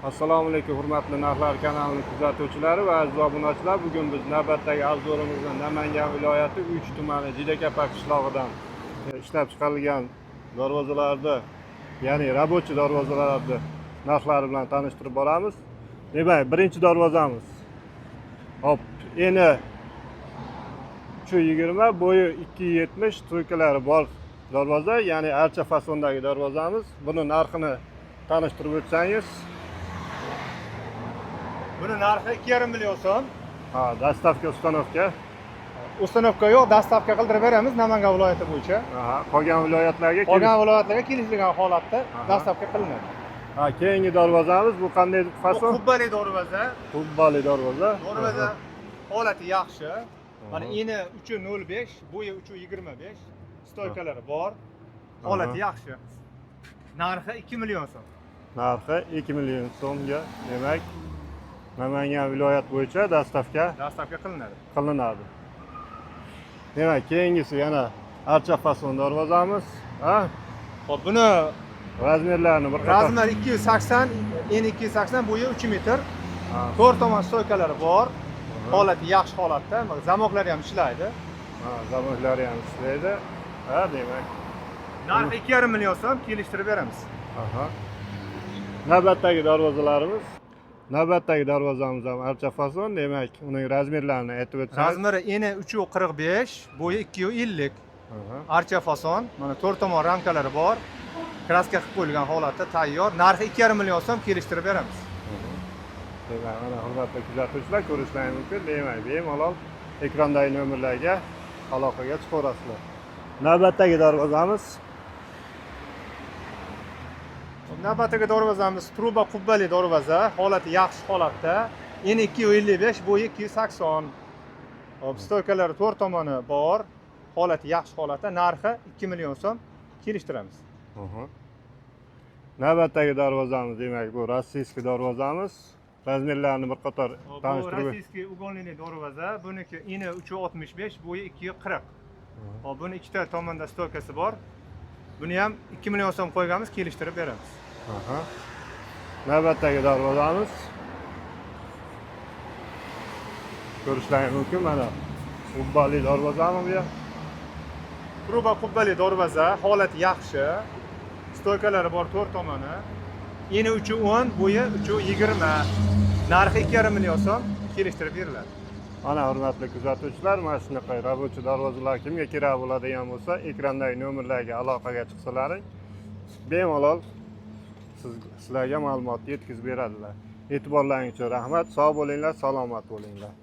Assalomu alaykum hurmatli Narxlar kanalining kuzatuvchilari va aziz obunachilar. Bugun biz navbatdagi obzorimizni Namangan viloyati 3 tumani Jidakapak qishlog'idan ishlab chiqarilgan darvozalarni, ya'ni rabochiy darvozalarni narxlari bilan tanishtirib boramiz. Demak, birinchi darvozamiz. Hop, eni 320, bo'yi 270, trukalari bor darvoza, ya'ni archa fasondagi darvozamiz. Buni narxini tanishtirib o'tsangiz. Buni narxi 2,5 million so'm. Ha, dastavka ustanovka. Ustanovka yo'q, dastavka qildirib beramiz Namangan viloyati bo'yicha. Aha, qolgan viloyatlarga kelishilgan holatda dastavka qilinadi. Ha, keyingi darvozamiz bu qanday fason? Qubbali darvoza. Qubbali darvoza. Darvoza holati yaxshi. Mana eni 3.05, bo'yi 3.25, stoykalari bor. Holati yaxshi. Narxi 2 million so'm. Narxi 2 million so'mga, demak, Namangan viloyat bo'yicha dastavka qilinadi. Demak, keyingisi yana archa fason darvozamiz. Ha? Xo'p, buni razmerlarini bir qator. Razmer 280, eni 280, bo'yi 3 metr. To'rt tomon stoykalari bor. Holati yaxshi holatda, zamoklari ham ishlaydi. Ha, zamoklari ham ishlaydi. Ha, demak. Narxi 2,5 million so'm, kelishtirib beramiz. Aha. Navbatdagi darvozalarimiz. Navbatdagi darvozamiz ham archa fason, demak, uning razmerlarini aytib o'tsangiz. Razmeri eni 3.45, bo'yi 2.50. Archa fason, mana to'rt tomon ramkalari bor. Kraska qilib qo'yilgan holatda tayyor. Narxi 2,5 million so'm, kelishtirib beramiz. Demak, mana hurmatli kuzatuvchilar, ko'rishlaringiz mumkin. Demak, bemalol ekrandagi nomerlarga aloqaga chiqaverasizlar. Navbatdagi darvozamiz. Navbatdagi darvozamiz truba qubbali darvoza, holati yaxshi holatda. Eni 2.55, bo'yi 2.80. Hop, stoykalari to'rt tomoni bor. Holati yaxshi holatda. Narxi 2 million so'm, kelishtiramiz. Navbatdagi darvozamiz, demak, bu rossiyskiy darvozamiz. Razmerlarini bir qator tanishtirib. Bu rossiyskiy ugonli darvoza. Buniki eni 3.65, bo'yi 2.40. Hop, buni ikkita tomonda stoykasi bor. Buni ham 2 million so'm qo'yganmiz, kelishtirib beramiz. Aha. Navbatdagi darvozamiz. Ko'rishlaringiz mumkin, mana qubbali darvozami bu? Truba qubbali darvoza, holati yaxshi. Stoykalari bor to'rt tomoni. Eni 3.10, bo'yi 3.20. Narxi 2,5 million so'm, kelishtirib beriladi. Ana hurmatli kuzatuvchilar, mana shunaqa rabochiy darvozalar kimga kerak bo'ladigan bo'lsa, ekrandagi nomerlarga aloqaga chiqsalaring, bemalol sizlarga ma'lumot yetkazib beradilar. E'tiborlaringiz uchun rahmat. Sog' bo'linglar, salomat bo'linglar.